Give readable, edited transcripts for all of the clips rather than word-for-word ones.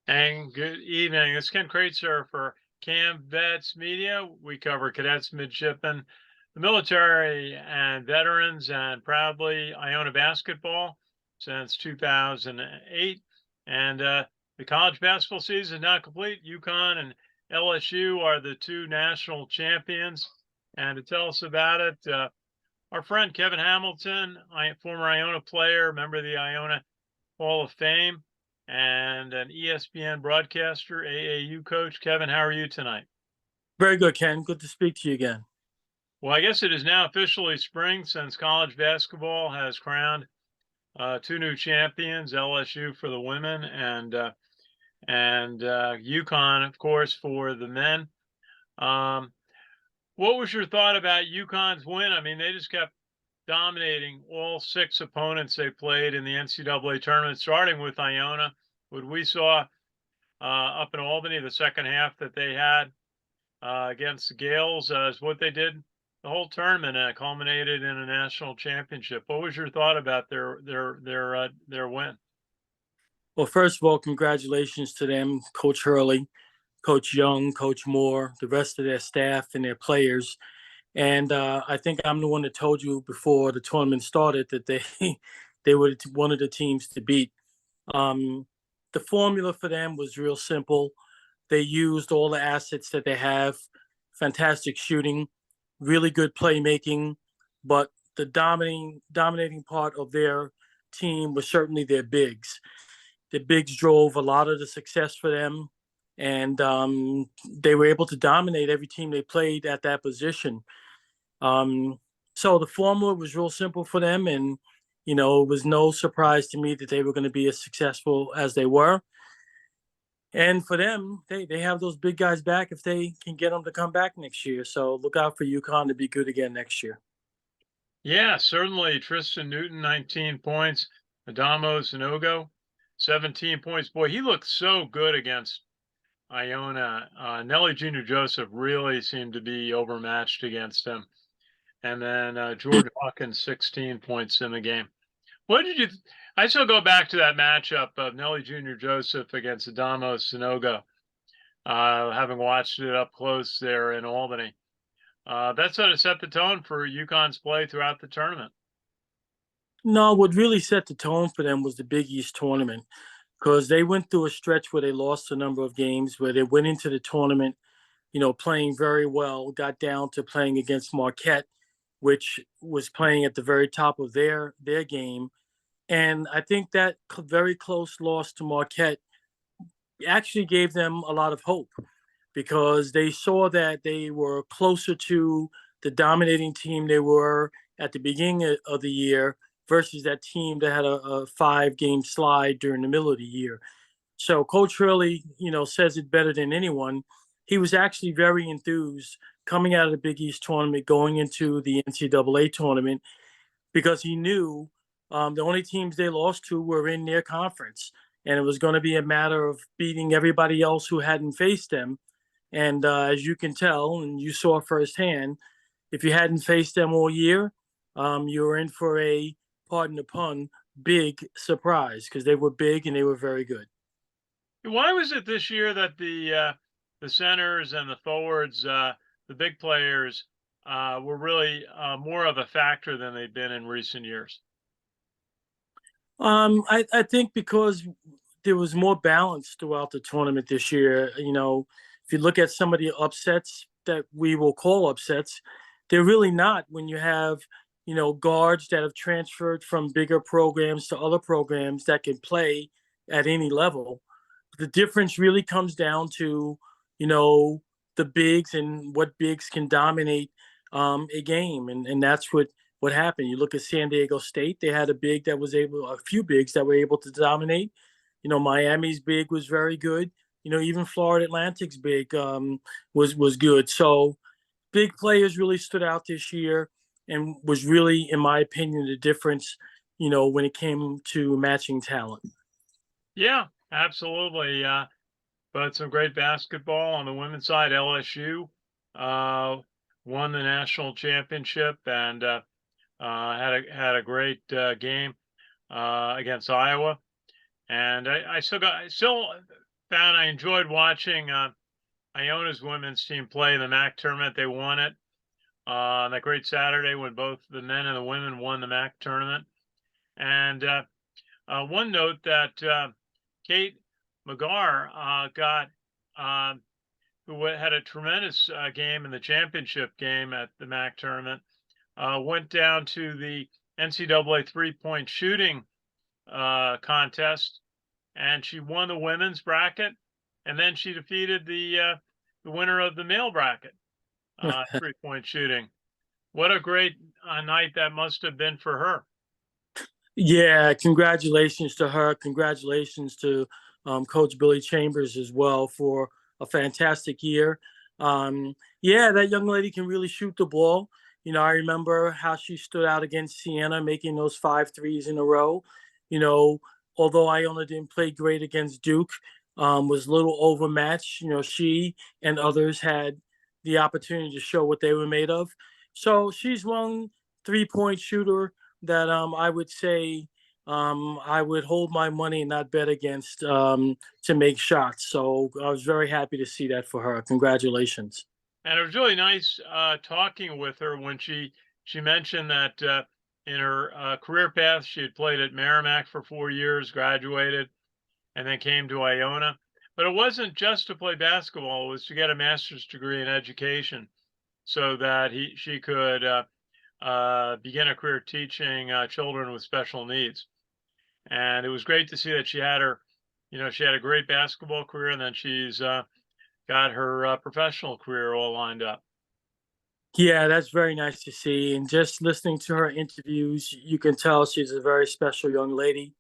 And good evening. It's Ken Kraetzer for CaMMVetsMedia. We cover cadets, midshipmen, the military, and veterans, and proudly Iona basketball since 2008. And the college basketball season is now complete. UConn and LSU are the two national champions. And to tell us about it, our friend Kevin Hamilton, former Iona player, member of the Iona Hall of Fame, and an ESPN broadcaster, AAU coach. Kevin, how are you tonight? Very good, Ken. Good to speak to you again. Well, I guess it is now officially spring since college basketball has crowned two new champions: LSU for the women and UConn, of course, for the men. Um, what was your thought about UConn's win? I mean, they just kept dominating all six opponents they played in the NCAA tournament, starting with Iona. What we saw up in Albany, the second half that they had against the Gales is what they did the whole tournament, culminated in a national championship. What was your thought about their win? Well, first of all, congratulations to them, Coach Hurley, Coach Young, Coach Moore, the rest of their staff and their players. And I think I'm the one that told you before the tournament started that they they were one of the teams to beat. Um, the formula for them was real simple. They used all the assets that they have, fantastic shooting, really good playmaking, but the dominating part of their team was certainly their bigs. The bigs drove a lot of the success for them, and they were able to dominate every team they played at that position. Um, so the formula was real simple for them, and it was no surprise to me that they were going to be as successful as they were. And for them, they have those big guys back if they can get them to come back next year. So look out for UConn to be good again next year. Yeah, certainly. Tristan Newton, 19 points. Adamo Zanogo, 17 points. Boy, he looked so good against Iona. Nelly Jr. Joseph really seemed to be overmatched against him. And then Jordan Hawkins, 16 points in the game. What did you? I still go back to that matchup of Nelly Jr. Joseph against Adamo Sinogo, having watched it up close there in Albany. That sort of set the tone for UConn's play throughout the tournament. No, what really set the tone for them was the Big East tournament because they went through a stretch where they lost a number of games, where they went into the tournament, playing very well, got down to playing against Marquette, which was playing at the very top of their game. And I think that very close loss to Marquette actually gave them a lot of hope because they saw that they were closer to the dominating team they were at the beginning of the year versus that team that had a 5-game slide during the middle of the year. So Coach Hurley, says it better than anyone. He was actually very enthused coming out of the Big East tournament, going into the NCAA tournament, because he knew the only teams they lost to were in their conference. And it was going to be a matter of beating everybody else who hadn't faced them. And as you can tell, and you saw firsthand, if you hadn't faced them all year, you were in for a, pardon the pun, big surprise because they were big and they were very good. Why was it this year that the centers and the forwards, the big players, were really more of a factor than they've been in recent years? I think because there was more balance throughout the tournament this year. If you look at some of the upsets that we will call upsets, they're really not when you have, guards that have transferred from bigger programs to other programs that can play at any level. The difference really comes down to, the bigs and what bigs can dominate a game. And that's what happened. You look at San Diego State, they had a few bigs that were able to dominate. Miami's big was very good. Even Florida Atlantic's big was good. So big players really stood out this year and was really, in my opinion, the difference, when it came to matching talent. Yeah, absolutely. But some great basketball on the women's side. LSU uh, won the national championship and had a great game against Iowa. And I still found I enjoyed watching Iona's women's team play in the MAC tournament. They won it on that great Saturday when both the men and the women won the MAC tournament. And one note that Kate McGarr got, who had a tremendous game in the championship game at the MAC tournament, went down to the NCAA three-point shooting contest, and she won the women's bracket, and then she defeated the winner of the male bracket, three-point shooting. What a great night that must have been for her. Yeah, congratulations to her. Congratulations to Coach Billy Chambers as well for a fantastic year. Yeah, that young lady can really shoot the ball. You know, I remember how she stood out against Siena, making those 5 threes in a row. You know, although Iona didn't play great against Duke, was a little overmatched. You know, she and others had the opportunity to show what they were made of. So she's one 3-point shooter that I would say I would hold my money and not bet against to make shots. So I was very happy to see that for her. Congratulations. And it was really nice talking with her when she mentioned that in her career path, she had played at Merrimack for 4 years, graduated, and then came to Iona. But it wasn't just to play basketball; it was to get a master's degree in education, so that she could begin a career teaching children with special needs. And it was great to see that she had she had a great basketball career, and then she's got her professional career all lined up. Yeah, that's very nice to see. And just listening to her interviews, you can tell she's a very special young lady.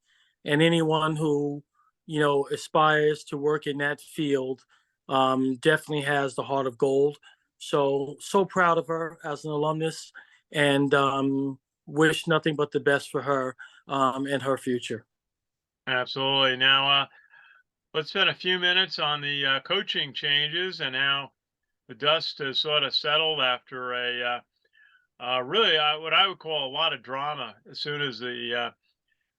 And anyone who, you know, aspires to work in that field definitely has the heart of gold. So proud of her as an alumnus, and wish nothing but the best for her and her future. Absolutely. Now, let's spend a few minutes on the coaching changes and how the dust has sort of settled after really what I would call a lot of drama as soon as the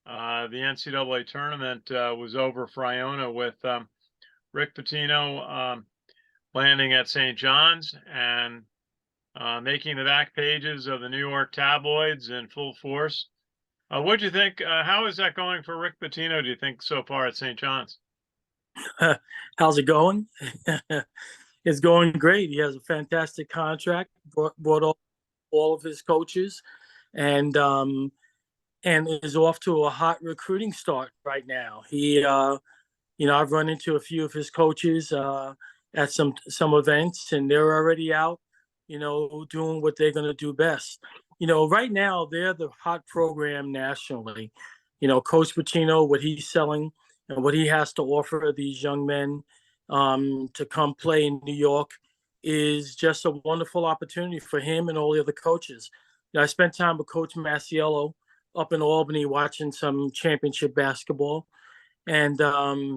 NCAA tournament was over for Iona, with Rick Pitino landing at St. John's and making the back pages of the New York tabloids in full force. What do you think? How is that going for Rick Pitino, do you think, so far at St. John's? How's it going? It's going great. He has a fantastic contract, brought all of his coaches, and is off to a hot recruiting start right now. He, you know, I've run into a few of his coaches at some events, and they're already out, you know, doing what they're going to do best. You know, right now they're the hot program nationally. You know, Coach Pitino, what he's selling and what he has to offer these young men to come play in New York is just a wonderful opportunity for him and all the other coaches. You know, I spent time with Coach Masiello up in Albany watching some championship basketball, and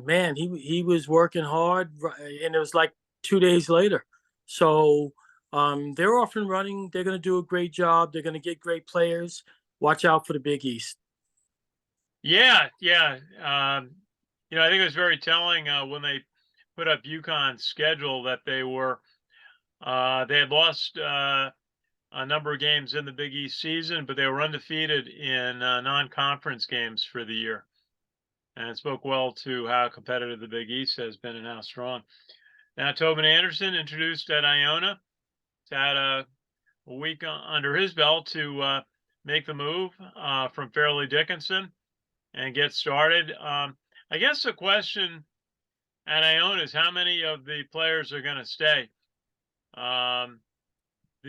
man, he was working hard, and it was like 2 days later. So they're off and running. They're going to do a great job. They're going to get great players. Watch out for the Big East. Yeah, yeah. You know, I think it was very telling when they put up UConn's schedule that they had lost a number of games in the Big East season, but they were undefeated in non-conference games for the year. And it spoke well to how competitive the Big East has been and how strong. Now, Tobin Anderson, introduced at Iona, has had a week under his belt to make the move from Fairleigh Dickinson and get started. I guess the question at Iona is how many of the players are going to stay.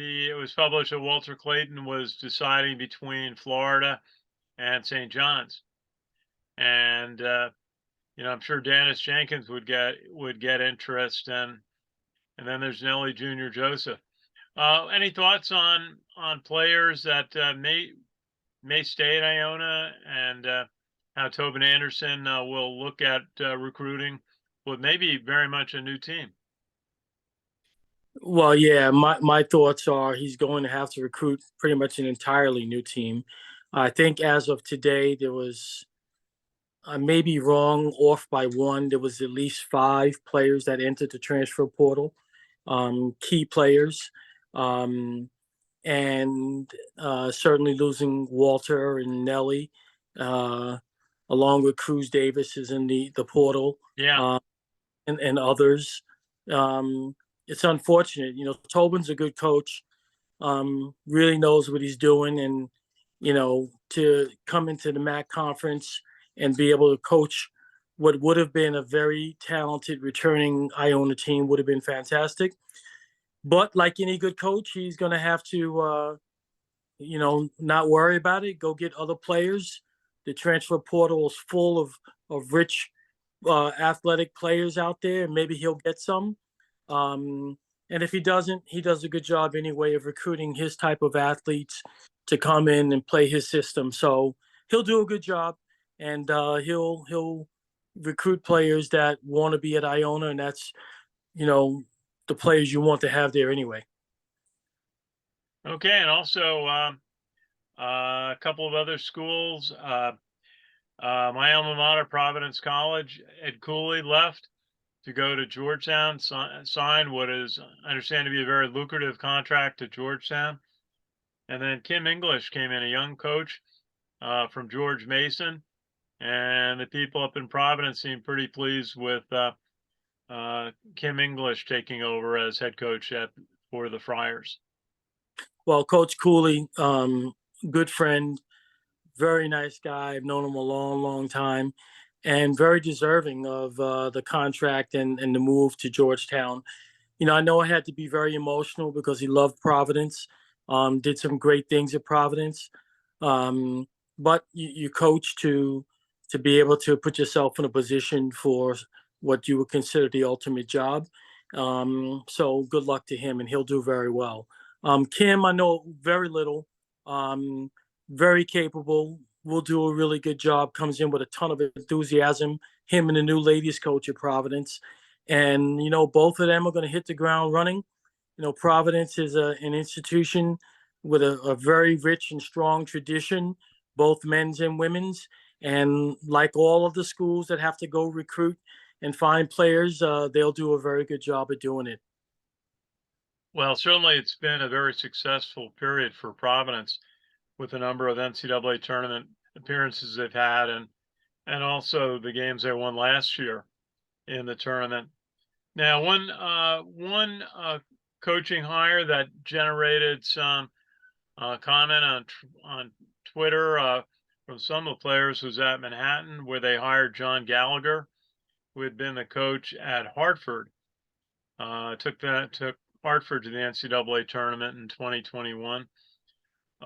It was published that Walter Clayton was deciding between Florida and St. John's, and you know, I'm sure Dennis Jenkins would get interest, and then there's Nelly Jr. Joseph. Any thoughts on players that may stay at Iona, and how Tobin Anderson will look at recruiting with maybe very much a new team? Well, yeah, my thoughts are he's going to have to recruit pretty much an entirely new team. I think as of today, there was I may be wrong off by one. There was at least 5 players that entered the transfer portal, key players, um, and certainly losing Walter and Nelly, uh, along with Cruz Davis is in the portal, Yeah. uh, and others. Um, it's unfortunate. Tobin's a good coach, really knows what he's doing, and to come into the MAC conference and be able to coach what would have been a very talented returning Iona team would have been fantastic. But like any good coach, he's going to have to, not worry about it. Go get other players. The transfer portal is full of rich, athletic players out there, and maybe he'll get some. Um, and if he doesn't, he does a good job anyway of recruiting his type of athletes to come in and play his system. So he'll do a good job, and he'll recruit players that want to be at Iona, and that's you know the players you want to have there anyway. Okay, and also a couple of other schools. My alma mater, Providence College, Ed Cooley left to go to Georgetown, signed what is, I understand, to be a very lucrative contract to Georgetown. And then Kim English came in, a young coach from George Mason. And the people up in Providence seem pretty pleased with Kim English taking over as head coach for the Friars. Well, Coach Cooley, good friend, very nice guy. I've known him a long, long time, and very deserving of the contract and the move to Georgetown. I know I had to be very emotional because he loved Providence, did some great things at Providence. Um, but you coach to be able to put yourself in a position for what you would consider the ultimate job. So good luck to him, and he'll do very well. Kim, I know very little. Um, Very capable. Will do a really good job. Comes in with a ton of enthusiasm. Him and the new ladies coach at Providence, and both of them are going to hit the ground running. Providence is an institution with a very rich and strong tradition, both men's and women's. And like all of the schools that have to go recruit and find players, they'll do a very good job at doing it. Well, certainly it's been a very successful period for Providence with the number of NCAA tournament appearances they've had, and also the games they won last year in the tournament. Now, one coaching hire that generated some comment on Twitter from some of the players was at Manhattan, where they hired John Gallagher, who had been the coach at Hartford. Took Hartford to the NCAA tournament in 2021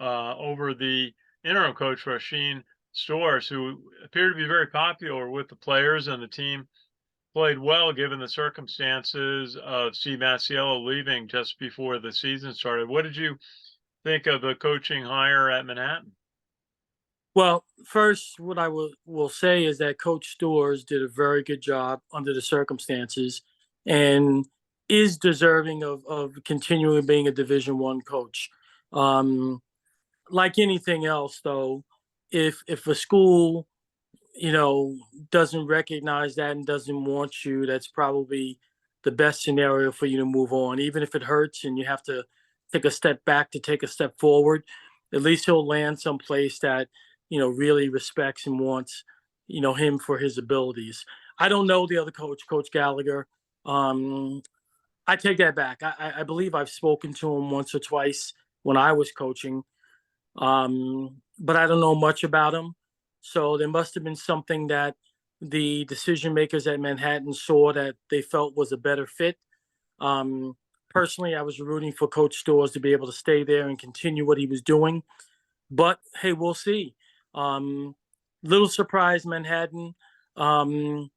over the interim coach Rasheen Stores, who appeared to be very popular with the players, and the team played well given the circumstances of Steve Masiello leaving just before the season started. What did you think of the coaching hire at Manhattan? Well, first, what I will say is that Coach Stores did a very good job under the circumstances, and is deserving of continuing being a Division I coach. Um, like anything else, though, if a school doesn't recognize that and doesn't want you, that's probably the best scenario for you to move on. Even if it hurts and you have to take a step back to take a step forward, at least he'll land someplace that, really respects and wants, him for his abilities. I don't know the other coach, Coach Gallagher. I take that back. I believe I've spoken to him once or twice when I was coaching, but I don't know much about him. So there must have been something that the decision makers at Manhattan saw that they felt was a better fit. Um, Personally, I was rooting for Coach Stores to be able to stay there and continue what he was doing. But hey, we'll see. Um, Little surprise, Manhattan didn't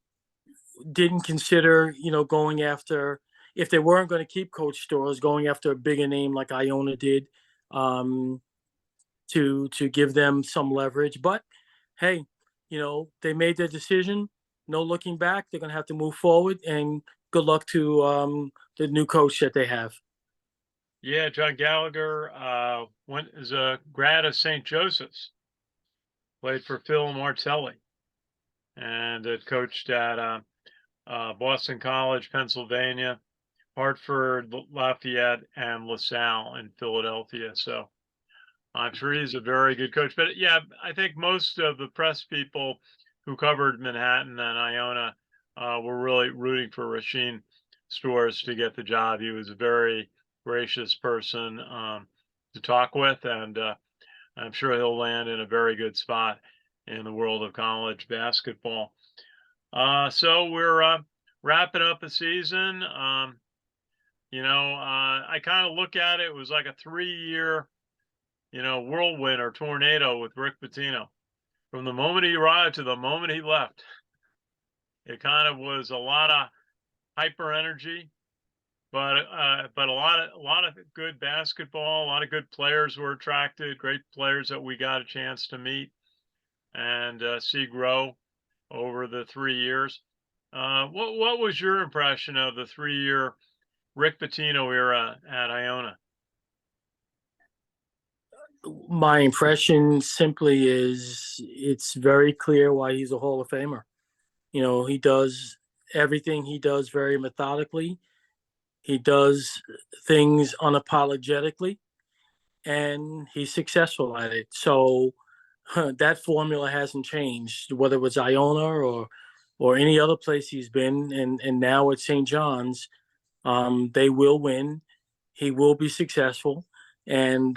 consider, going after, if they weren't going to keep Coach Stores, going after a bigger name like Iona did. To give them some leverage. But hey, they made their decision. No looking back. They're going to have to move forward. And good luck to the new coach that they have. Yeah, John Gallagher went as a grad of St. Joseph's, played for Phil Martelli. and had coached at Boston College, Pennsylvania, Hartford, Lafayette, and LaSalle in Philadelphia. So I'm sure he's a very good coach. But yeah, I think most of the press people who covered Manhattan and Iona were really rooting for Rasheen Stores to get the job. He was a very gracious person to talk with, and I'm sure he'll land in a very good spot in the world of college basketball. So we're wrapping up the season. I kind of look at it, it was like a 3-year, whirlwind or tornado with Rick Pitino. From the moment he arrived to the moment he left, it kind of was a lot of hyper energy, but a lot of good basketball, a lot of good players were attracted, great players that we got a chance to meet and see grow over the 3 years. What was your impression of the 3-year Rick Pitino era at Iona? My impression simply is it's very clear why he's a Hall of Famer. He does everything he does very methodically. He does things unapologetically, and he's successful at it. So that formula hasn't changed, whether it was Iona or any other place he's been, and now at St. John's. They will win. He will be successful, and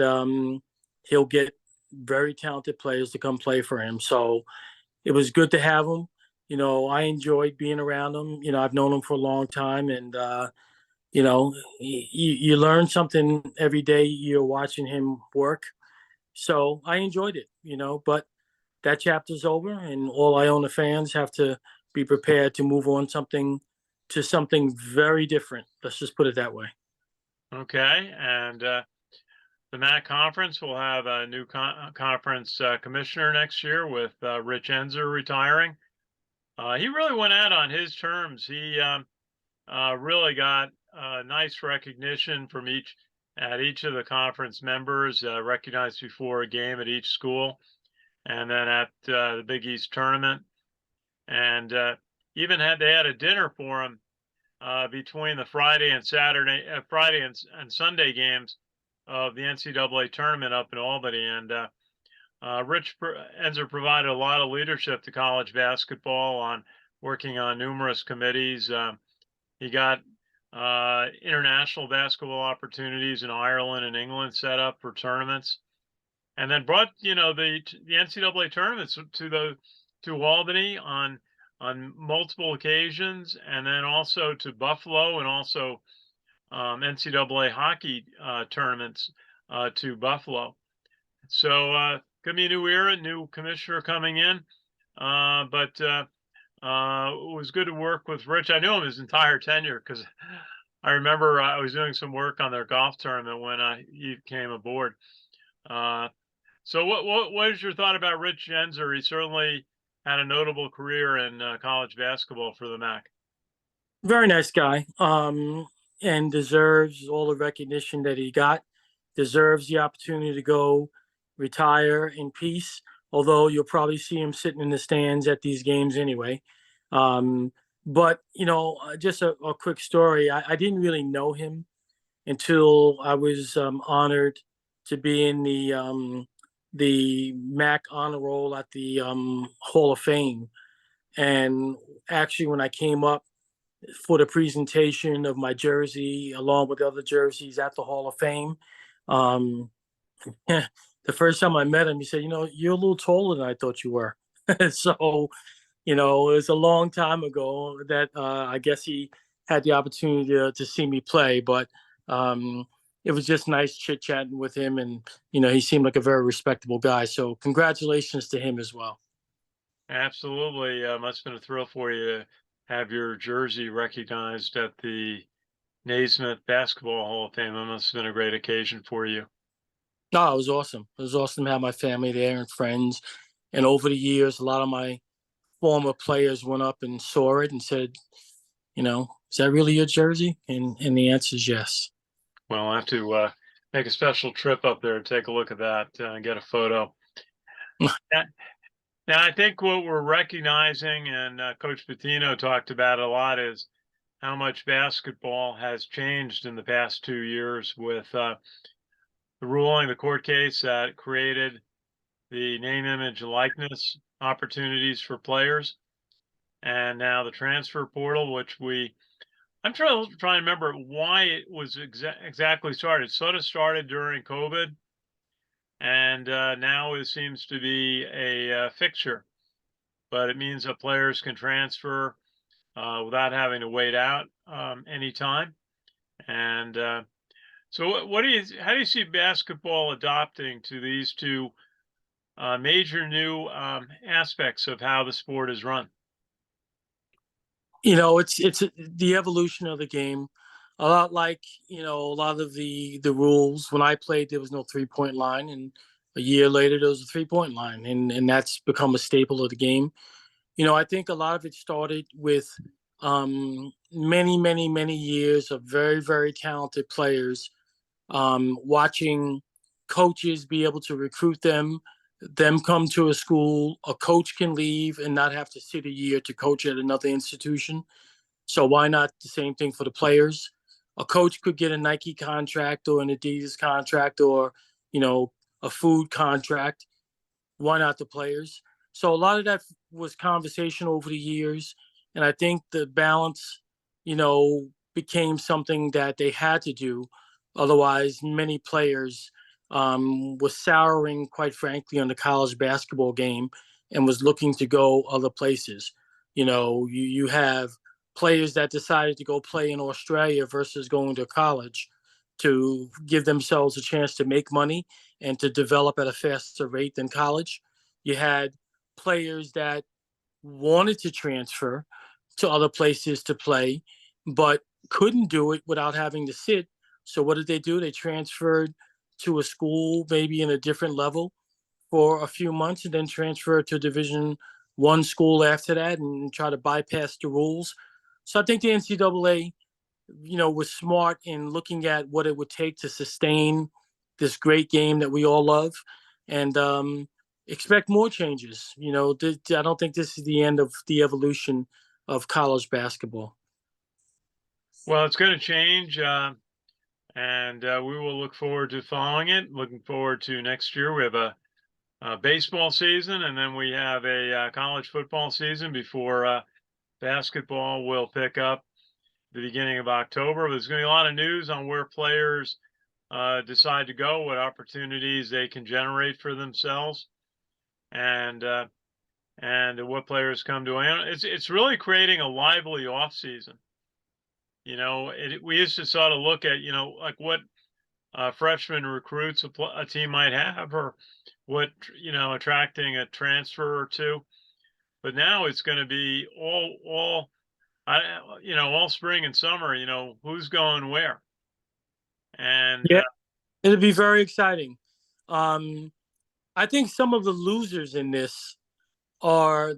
he'll get very talented players to come play for him. So it was good to have him. I enjoyed being around him. I've known him for a long time, and you learn something every day you're watching him work. So I enjoyed it. But that chapter's over, and all Iona fans have to be prepared to move on to something very different. Let's just put it that way. Okay, and the MAC conference will have a new conference commissioner next year with Rich Enzer retiring. He really went out on his terms. He really got nice recognition from each of the conference members, recognized before a game at each school, and then at the Big East tournament, and even they had a dinner for him between the Friday and Sunday games of the NCAA tournament up in Albany. And Rich Enzer provided a lot of leadership to college basketball on working on numerous committees. He got international basketball opportunities in Ireland and England set up for tournaments, and then brought the NCAA tournaments to Albany on multiple occasions, and then also to Buffalo, and also NCAA hockey tournaments to Buffalo. So could be a new era, new commissioner coming in, but it was good to work with Rich. I knew him his entire tenure because I remember I was doing some work on their golf tournament when he came aboard. So what is your thought about Rich Enzer? He certainly had a notable career in college basketball for the MAC. Very nice guy, and deserves all the recognition that he got. Deserves the opportunity to go retire in peace, although you'll probably see him sitting in the stands at these games anyway. But, just a quick story. I didn't really know him until I was honored to be in the MAC honor roll at the Hall of Fame. And actually, when I came up for the presentation of my jersey, along with other jerseys at the Hall of Fame, the first time I met him, he said, you're a little taller than I thought you were. So, it was a long time ago that I guess he had the opportunity to see me play. But it was just nice chit-chatting with him. And, he seemed like a very respectable guy. So congratulations to him as well. Absolutely. Must have been a thrill for you to have your jersey recognized at the Naismith Basketball Hall of Fame. It must have been a great occasion for you. No, it was awesome. It was awesome to have my family there and friends. And over the years, a lot of my former players went up and saw it and said, is that really your jersey? And the answer is yes. Well, I'll have to make a special trip up there and take a look at that and get a photo. Now, I think what we're recognizing, and Coach Pitino talked about a lot, is how much basketball has changed in the past 2 years with the ruling, the court case that created the name, image, and likeness opportunities for players, and now the transfer portal, which I'm trying to remember why it was exactly started. It sort of started during COVID, and now it seems to be a fixture. But it means that players can transfer without having to wait out any time. And so, how do you see basketball adopting to these two major new aspects of how the sport is run? It's the evolution of the game. A lot like a lot of the rules. When I played, there was no 3-point line, and a year later there was a 3-point line, and that's become a staple of the game. I think a lot of it started with many years of very, very talented players, watching coaches be able to recruit them come to a school. A coach can leave and not have to sit a year to coach at another institution. So why not the same thing for the players? A coach could get a Nike contract or an Adidas contract or, a food contract. Why not the players? So a lot of that was conversation over the years. And I think the balance, became something that they had to do. Otherwise, many players was souring, quite frankly, on the college basketball game and was looking to go other places. You have players that decided to go play in Australia versus going to college to give themselves a chance to make money and to develop at a faster rate than college. You had players that wanted to transfer to other places to play, but couldn't do it without having to sit. So what did they do? They transferred to a school, maybe in a different level, for a few months, and then transfer to Division I school after that, and try to bypass the rules. So I think the NCAA, was smart in looking at what it would take to sustain this great game that we all love, and expect more changes. I don't think this is the end of the evolution of college basketball. Well, it's going to change, and we will look forward to following it. Looking forward to next year. We have a baseball season, and then we have a college football season before basketball will pick up the beginning of October. There's going to be a lot of news on where players decide to go, what opportunities they can generate for themselves, and what players come to Iona. It's really creating a lively off season. We used to sort of look at like what freshman recruits a team might have, or what attracting a transfer or two. But now it's going to be all spring and summer. Who's going where, and Yeah, it'll be very exciting. Um, I think some of the losers in this are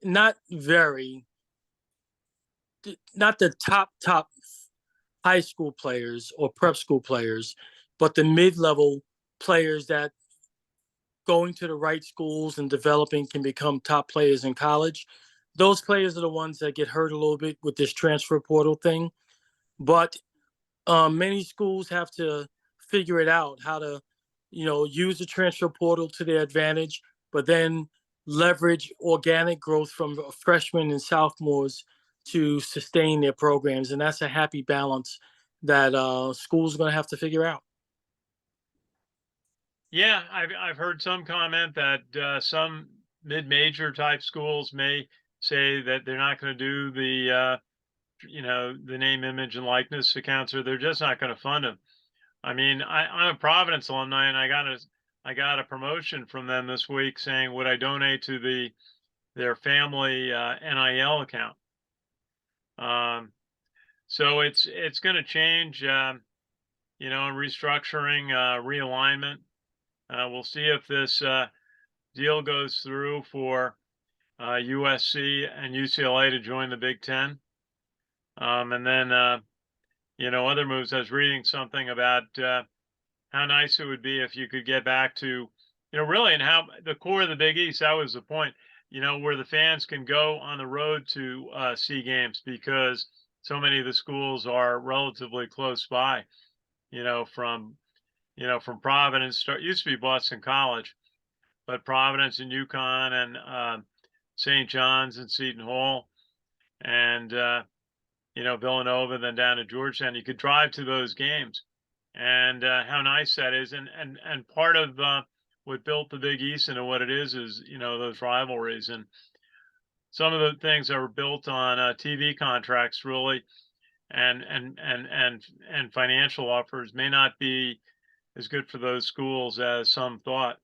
not very, not the top high school players or prep school players, but the mid-level players that going to the right schools and developing can become top players in college. Those players are the ones that get hurt a little bit with this transfer portal thing. But many schools have to figure it out how to, use the transfer portal to their advantage, but then leverage organic growth from freshmen and sophomores to sustain their programs. And that's a happy balance that schools are going to have to figure out. yeah, I've heard some comment that some mid-major type schools may say that they're not going to do the name, image, and likeness accounts, or they're just not going to fund them. I mean, I'm a Providence alumni, and I got a promotion from them this week saying, would I donate to their family NIL account? So it's going to change, and restructuring, realignment. We'll see if this deal goes through for USC and UCLA to join the Big Ten, and then other moves. I was reading something about how nice it would be if you could get back to really, and how the core of the Big East, that was the point, where the fans can go on the road to see games because so many of the schools are relatively close by, from, from Providence, used to be Boston College, but Providence and UConn and St. John's and Seton Hall and, Villanova, then down to Georgetown. You could drive to those games, and how nice that is. And part of what built the Big East into what it is, those rivalries. And some of the things that were built on TV contracts really, and financial offers may not be as good for those schools as some thought.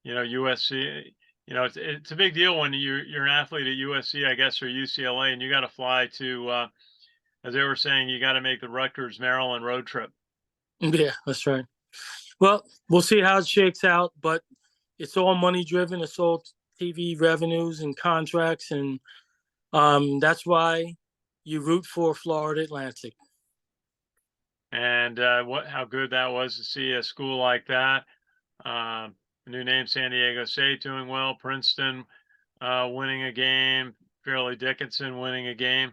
USC, it's a big deal when you're an athlete at USC, I guess, or UCLA, and you got to fly to, as they were saying, you got to make the Rutgers, Maryland road trip. Yeah, that's right. Well, we'll see how it shakes out, but it's all money driven. It's all TV revenues and contracts, and that's why you root for Florida Atlantic. And how good that was to see a school like that. New name, San Diego State, doing well. Princeton winning a game. Fairleigh Dickinson winning a game.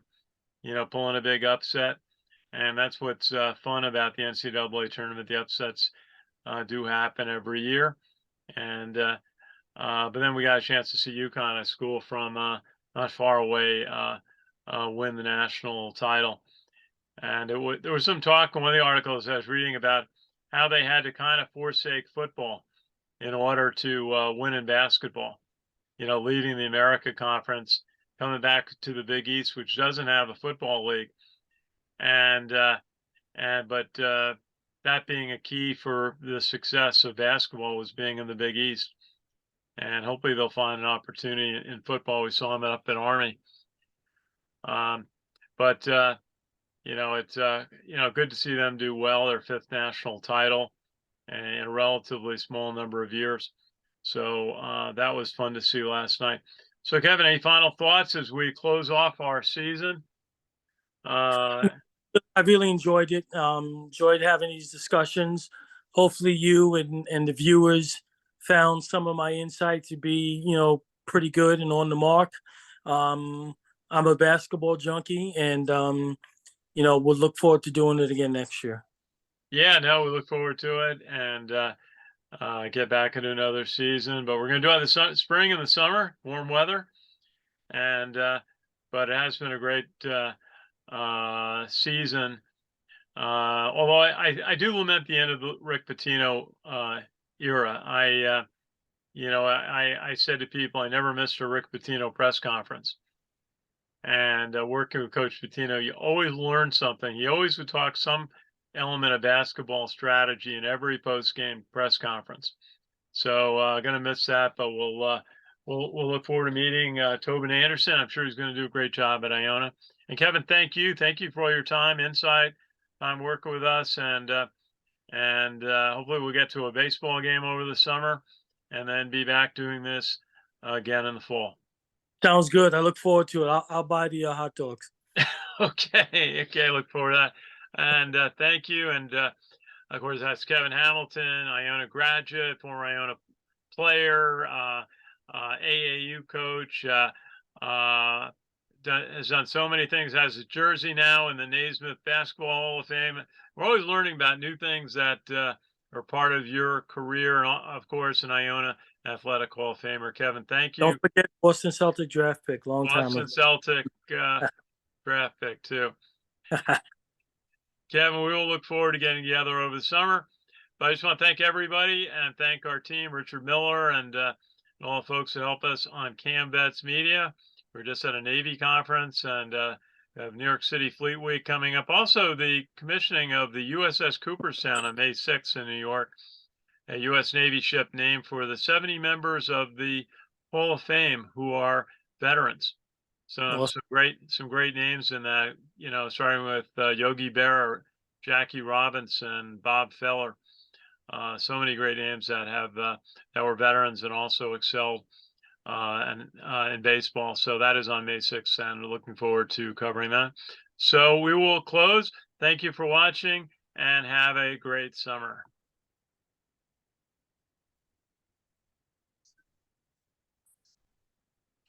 Pulling a big upset. And that's what's fun about the NCAA tournament. The upsets do happen every year. And but then we got a chance to see UConn, a school from not far away, win the national title. And there was some talk in one of the articles I was reading about how they had to kind of forsake football in order to win in basketball. Leaving the America Conference, coming back to the Big East, which doesn't have a football league, but that being a key for the success of basketball was being in the Big East, and hopefully they'll find an opportunity in football. We saw them up at Army, but it's good to see them do well. Their 5th national title in a relatively small number of years. So that was fun to see last night. So Kevin, any final thoughts as we close off our season? I really enjoyed it. Enjoyed having these discussions. Hopefully you and the viewers found some of my insight to be, pretty good and on the mark. I'm a basketball junkie, and we'll look forward to doing it again next year. Yeah, no, we look forward to it, and get back into another season. But we're going to do it in the spring and the summer, warm weather, and but it has been a great season. Although I do lament the end of the Rick Pitino era. I said to people, I never missed a Rick Pitino press conference. And working with Coach Pitino, you always learn something. He always would talk some element of basketball strategy in every post-game press conference. So going to miss that, but we'll look forward to meeting Tobin Anderson. I'm sure he's going to do a great job at Iona. And Kevin, thank you for all your time, insight, time working with us, and hopefully we'll get to a baseball game over the summer, and then be back doing this again in the fall. Sounds good. I look forward to it. I'll buy the hot dogs. Okay. Look forward to that. And thank you. And of course, that's Kevin Hamilton, Iona graduate, former Iona player, AAU coach, has done so many things, has a jersey now in the Naismith Basketball Hall of Fame. We're always learning about new things that are part of your career, and of course, an Iona Athletic Hall of Famer. Kevin, thank you. Don't forget Boston Celtic draft pick, long time ago. Boston Celtic draft pick too. Kevin, we will look forward to getting together over the summer. But I just want to thank everybody and thank our team, Richard Miller, and all the folks that help us on CaMMVetsMedia. We're just at a Navy conference, and we have New York City Fleet Week coming up. Also, the commissioning of the USS Cooperstown on May 6th in New York, a U.S. Navy ship named for the 70 members of the Hall of Fame who are veterans. So Awesome. some great names in that, starting with Yogi Berra, Jackie Robinson, Bob Feller. So many great names that have that were veterans and also excelled in baseball. So that is on May 6th, and we're looking forward to covering that. So we will close. Thank you for watching, and have a great summer.